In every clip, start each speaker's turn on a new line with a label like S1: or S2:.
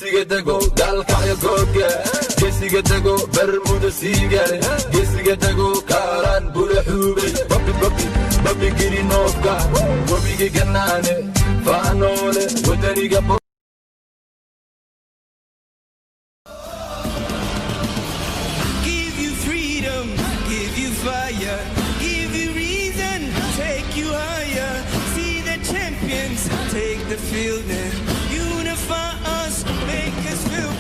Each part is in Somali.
S1: gesiga dago dalkacyo googa gesiga dago bermuda siigale gesiga dago kaalaan bula xuubay babi girinoofka webiga ganaane faanoole wadaniga
S2: fire, give you reason, take you higher. See the champions take the field and unify us, make us feel.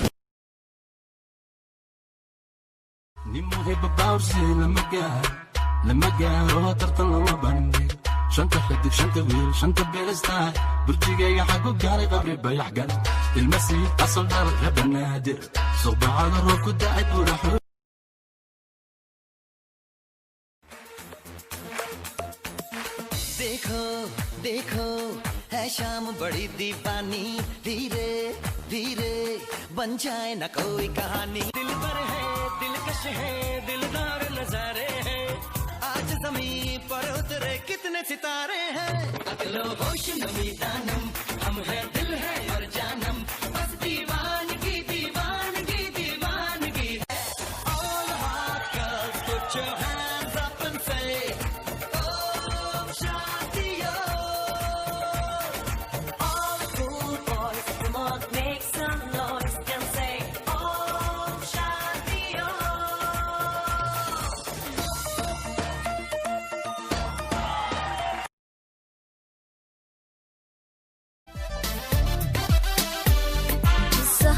S1: nimuhe babawsi lama gaaro tartan lama bandhig shanta xidig shanta wiil shanta beestaa burjigayga xagu gaaray qabri bayax gal ilmasi asal dhar la banaadir suqbacada roob ku dacay buuraxo
S3: देखो है शाम बड़ी दीवानी धीरे धीरे बन जाए न कोई कहानी दिल पर है दिलकश है दिलदार नजारे हैं आज जमीन पर उतरे कितने सितारे हैं अगलो होश नमी दानम हम है दिल है और जानम बस दीवानगी दीवानगी दीवानगी all hot girls put your hands up and say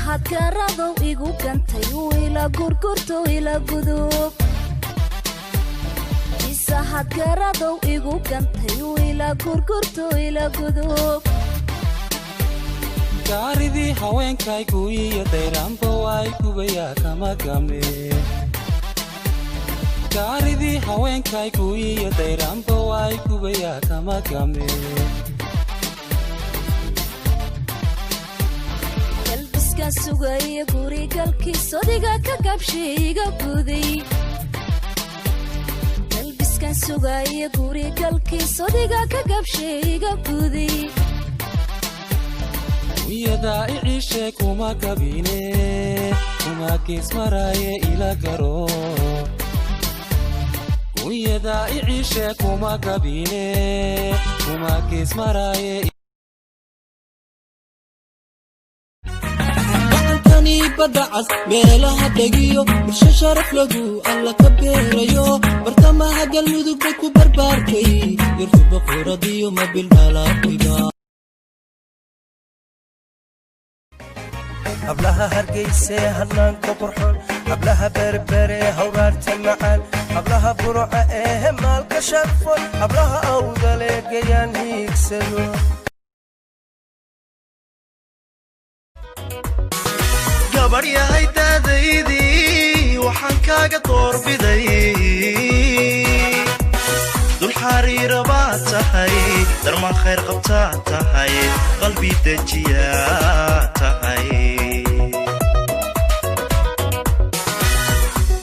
S4: hadkaradow igu gantay ila gurgurto ila gudub isa hadkaradow igu gantay ila gurgurto ila gudub
S5: gaaridii haweenkaygu iyo dayraanba way gubaya kama gamne gaaridii haweenkaygu iyo dayraanba way gubaya kama gamne
S4: sugaya gurigalkiis odiga ka gabshiiga guday galbiskan sugaya gurigalkiis odiga ka gabshiiga guday
S5: wiyada icishe kuma gabine kuma kismaraye ila garo wiyada icishe kuma gabine kuma kismaraye badacas meelaha degiyo bulsho sharaf lagu alla ka beerayo bartamaha galmudug bay ku barbaarkay yartu boqoradiyo mabil malaaqiga
S6: hablaha hargeysa hadnaanka qurxoon hablaha berbere hawraarta macaan hablaha burca ee maalka sharfoon hablaha awdale gayaan hiigsado
S7: baryahay daadaydii waxaan kaaga doorbiday dul xariira baad tahay darmaan khayr qabtaa tahay qalbi dejiyaa tahay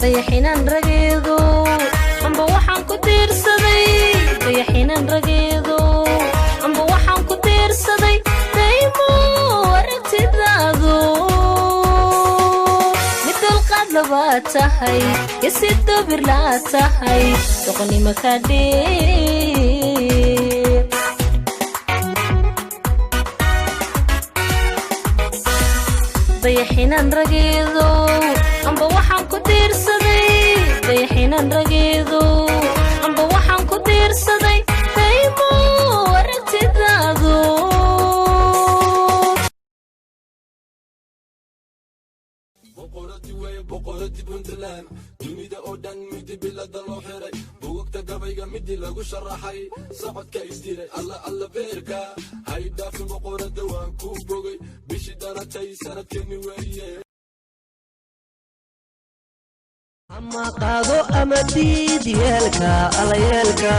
S4: dayaxinan rageedo amba waxaan ku tiirsaday dayaxinan rageedo amba waxaan ku tiirsaday daymo aragtidaado tahay yasido birla tahay doqonima ka dheer dayaxinan rageedo amba waxaan ku tiirsaday dayaxinan rageedo amba waxaan ku tiirsaday daymo aragtidaado
S1: boqorati puntland dunida oo dhan midi bilada loo xiray buugagta gabayga midi lagu sharaxay socodka isdiray alla beerka haydhaafin boqorada waan ku bogay bishii dhalatay sanadkeeni weeye
S6: ama qaado ama diid yeelka alayeelka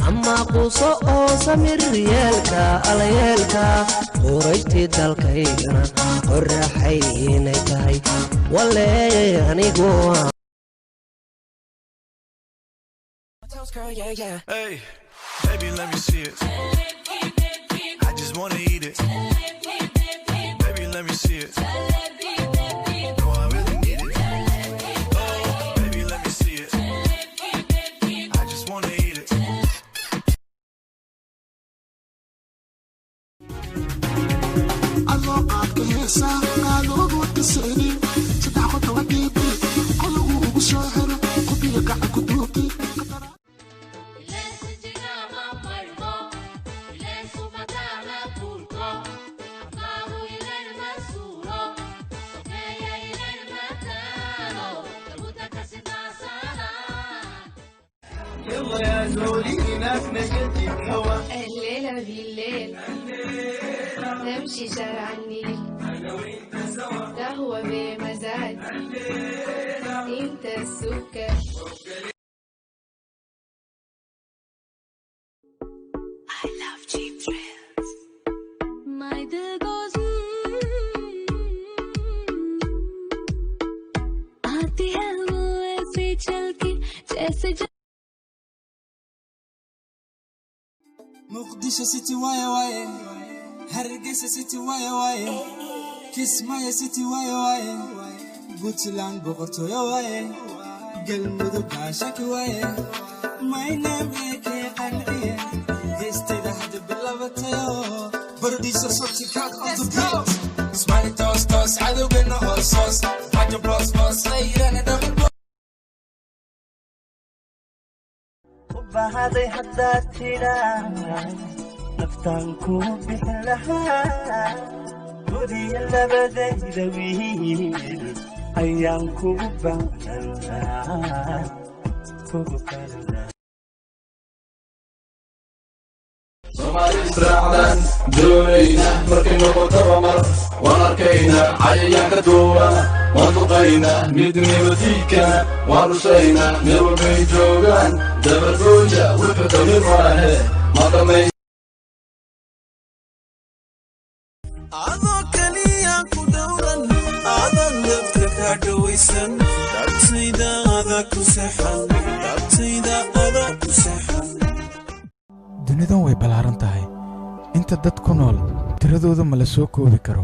S6: ama quuso oo samir yeelka alayeelka qorayti dalkaygana qoraxay inay tahay waleey anigu
S7: Hey, baby, let me see it. I just wanna eat it. Baby, let me see it.
S8: الليلة بالليل نمشي شارع النيل قهوة بمزاج انت السكر I love cheap thrills.
S4: My दिल goes आती है वो ऐसे चल के जैसे
S9: مقدشة سيتي واي واي هرقسة سيتي واي واي كسماية سيتي واي واي بوتلان بغرتو يا واي قلمدو كاشك واي My name إيكي قنعية هستي ده حد بلابتيو برديسة صوتي كات on the beat سمالي توس توس عدو قلنا هوسوس حاجة بروس بوس ليلة ندخل
S6: وبهذه حداتنا نفتنكو بحلها ودي اللي بدي دويل أيامكو بحلها كوكوكالا
S1: Somali israacdan doonayna markay noqoto mar waan arkaynaa cayayaanka duuba waan duqaynaa midnimadiidkana waan rushaynaa meel walbay joogaan dabargooya wuxuu damir waahe maqamay
S2: adoo kaliya ku dhowran aadan nafta ka dhawaysan dhabtayda adaa ku saxan dhabtayda adaa ku saxan
S10: dunidan way ballaaran tahay inta dad ku nool tiradooda ma la soo koobi karo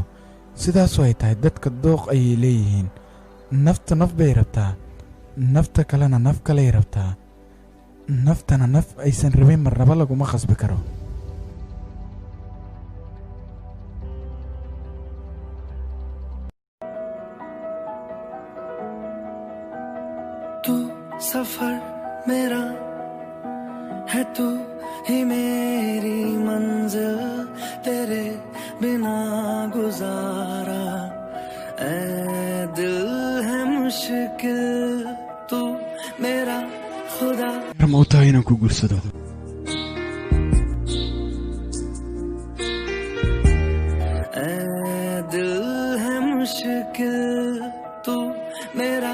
S10: sidaasoo ay tahay dadka dooq ayay leeyihiin nafta naf bay rabtaa nafta kalena naf kaley rabtaa naftana naf aysan rabin marnaba laguma khasbi karo
S2: तू सफर मेरा है तू ही मेरी मंजिल तेरे बिना गुजारा ऐ दिल है मुश्किल तू मेरा खुदा
S10: ramawtaa inaan ku guursado
S2: ऐ दिल है मुश्किल तू मेरा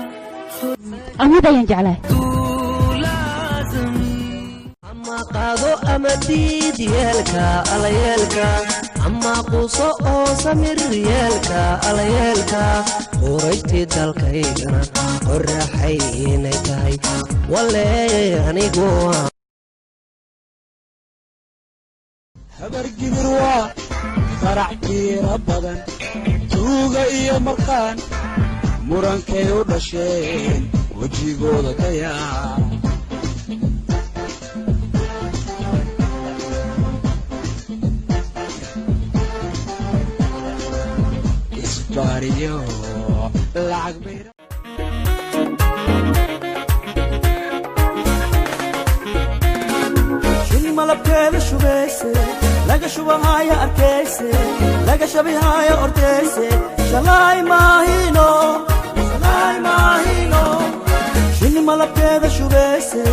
S4: أمدا ينجعله
S2: तू लाज़िम
S6: أما قادو أما ديد يالكا على يالكا أما قوسو أو سمير يالكا على يالكا وريتي دالكايغنا ورحييني تاي ولا أنيقوا
S5: habar gibir waa farax kiira badan tuuga iyo marqaan murankay u dhasheen wejigooda ka yaa isbaariyo lacag bay
S2: malabkeeda shubayse laga shubahaya arkayse laga shabihaya ordayse shalay maahino shini malabkeeda shubayse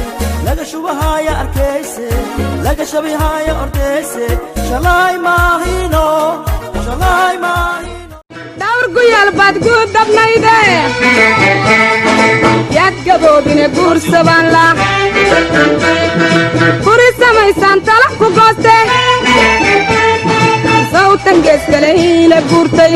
S2: laga shubahaya arkayse laga shabihaya ordayse shalay maahino
S11: dawr guyal baad guud dabnayde yaad gaboobine guursaban la guri samaysan talax ku gooste sawtan geeskale hiila guurtay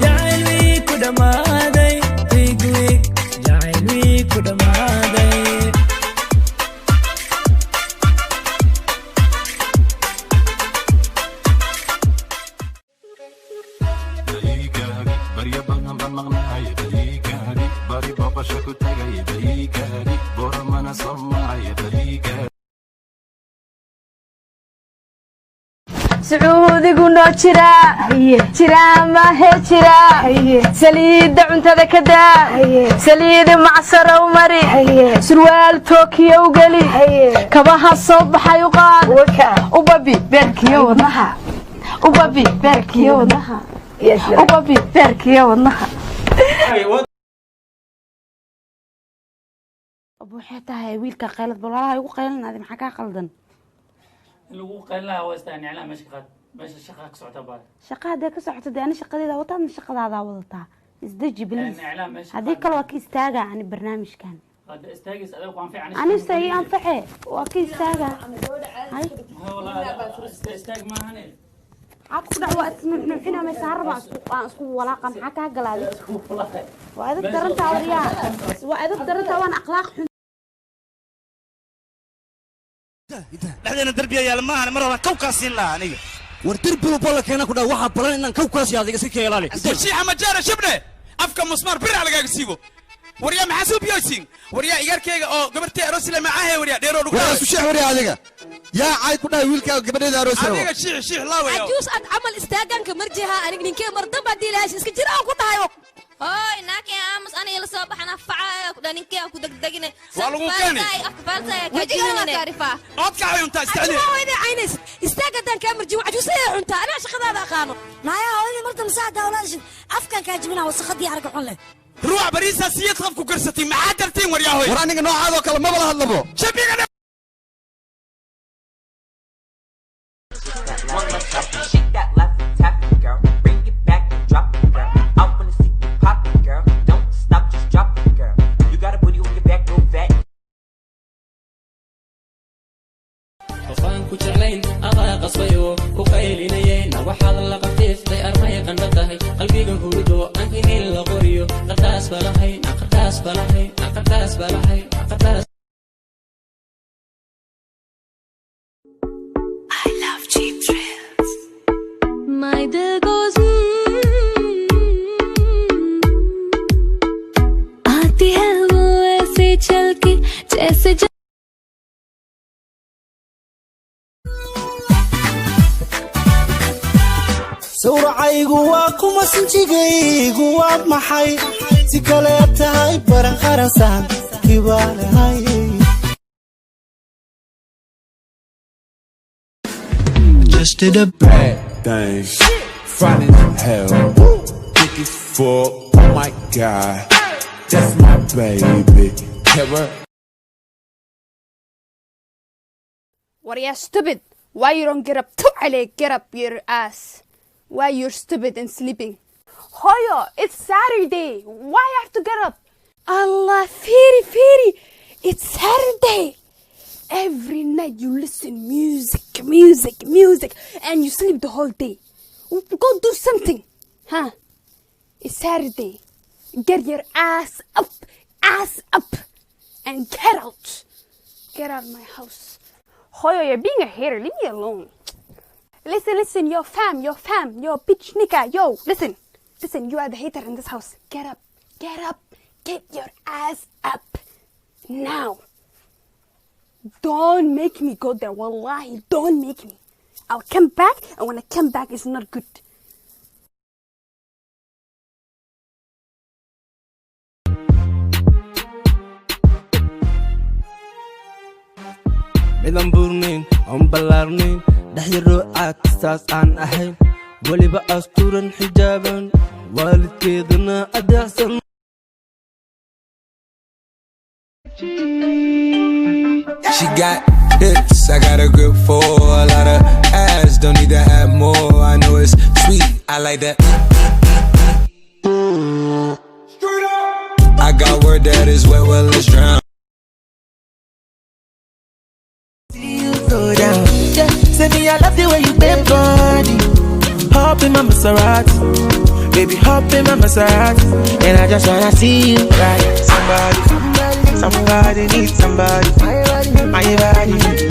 S2: jacaylwii ku dhammaaday wiigwiig jacaylwii ku dhammaaday
S1: bariikaagi barya badan baan maqnaaya bariikaagi bari booqasho ku tagaya bariikaagi boramana soo maraya bariikaagi
S12: sacuudigu noo jiraa maahe jiraa saliidda cuntada ka daa saliida macsarow mari surwaal tookiyow geli kabaha soo baxay u qaad ubabi beerkiyo wadnaha ubabi beerkiyo wadnaha ubabi beerkiyo wadnaha waxay tahay wiilka qaylad balwalaha ugu qaylanaadi maxaa ka qaldan
S13: lagu qaylaa waastaan iclaa meesha shaqa ka socota baa
S12: shaqada ka socota deena shaqadeeda wataan shaqadaada wadataa isdaji bilis hadii kale waa ka istaaga ani barnaamijkan
S13: hada istaagis adag waan fiican
S12: ani say anfaxe waa ka istaaga
S13: istaag ma ahane
S12: عاد دعوة نحنا ما صار ما اسكو ولا قم حكى قلادي وهذا درنت اوريا وهذا درنت وانا اخلاق
S14: لحدنا دربيا يا لما انا مره كوكاسين لا انيga
S15: wardirbilu ballankeena ku dhaw waxa balan inaan kawkaas yaadiga si ka ilaali
S14: shiixa majaara shibne afka musmar bir lagaaga siibo wariya maxasuub yoosin wariya igarkeyga oo gabartay aroosile ma ahay wariya dheero dhuga
S15: waa shiix wariya adiga yaa cayd ku dhaw wiilka gabadheeda aroosile
S14: adiga shiix laawayo
S16: ajuus ad amal istaaganka marjiha anig ninkee mardaba diilaash iska jira ku dhahayo هاي ناكي أمس أنا يلا صباح أنا فعاء كده نكيا كده دقيقة
S14: والله كاني
S16: أفضل
S14: وجهنا
S16: تعرفه
S14: أطلع يوم تستعجل
S16: هذا عينس استاجدان كامر جوا عجوز أنت أنا شخذ هذا خانو
S17: ما يا هذه مرة مساعدة ولا شيء أفكار كاجمنا وسخدي يعرق عليه
S14: روح بريسة سيد خفكو كرستي ما عادرتين ورياهوي
S15: وراني نوع هذا كلام ما بلا هاللبو
S14: شبيك
S18: ku jeclayn adaa qasbayo ku qaylinayeen waxaad la qabtiiftay armay qandhatahay qalbiga hurdo aan in la qoriyo qadaas balahay qadaas balahay qadaas balahay qadaas
S8: I love cheap thrills.
S4: My dil goes आती है वो ऐसे चल के जैसे
S6: sawracaygu waa kuma sinjigaygu waa maxay si kale tahay baran qaransan kibaalahay
S19: just did a bad thing fine as hell thick as fuck oh my god that's my baby Terror.
S20: What are you stupid? Why you don't get up? Get up your ass. Why you're stupid and sleeping? Hoyo, it's Saturday. Why I have to get up? Allah, Firi. It's Saturday. Every night you listen music, and you sleep the whole day. Go do something, huh? It's Saturday. Get your ass up, and get out. Get out of my house. Hoyo, you're being a hater. Leave me alone. Listen, yo fam, yo bitch nigga, yo, listen, you are the hater in this house. Get up, get your ass up, now. Don't make me go there, wallahi, don't make me. I'll come back, and when I come back, it's not good.
S6: midaan buurnayn oon ballaarnayn dhexyaro caagsaas aan ahayn weliba asturan xijaaban waalidkeedana adeecsan
S21: She got hips, I got a grip for a lot of ass, don't need to have more, I know it's sweet, I like that. I got word that is wet, well it's drown.
S6: Go down. Yeah, say me I love the way you bend body. Hop in my Maserati, baby hop in my Maserati, and I just wanna see you right. Somebody needs somebody. My body.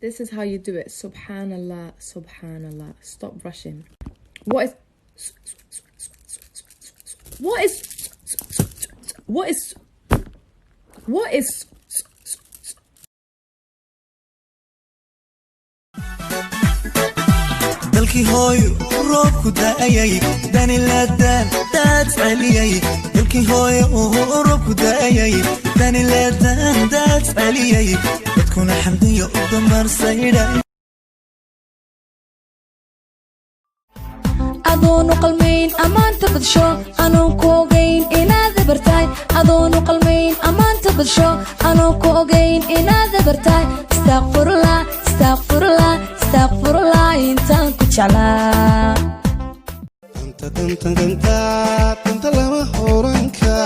S3: This is how you do it. Subhanallah, subhanallah. Stop rushing. What is
S2: dalkii hooyo roobku da'ayay dani laadaan daad celiyay dalkii hooyo roobku da'ayay dani laadaan daad celiyay dadkuna xamdiyo u damarsaydhay
S4: adoonu qalmayn ammaanta badsho anuun ku ogayn inaad bartaay adoonu qalmayn ammaanta badsho anuun ku ogayn inaad bartaay astaghfirullah astaghfirullah astaghfirullah intaan ku jeclaa
S22: danta lama horanka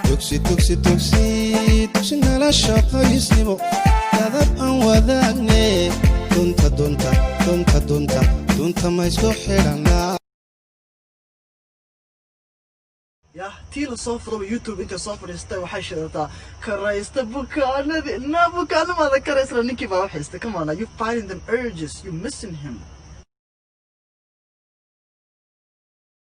S22: dugsi nala shaqaysnimo dadab aan wadaagne dunta ma isku xidhanaa
S23: yah tii la soo furaba youtube inta soo fadhiistay waxay shidataa karaysta bukaanada bukaanamaada karaysla ninkii baa waxaysta come on are you fighting them urges you missing him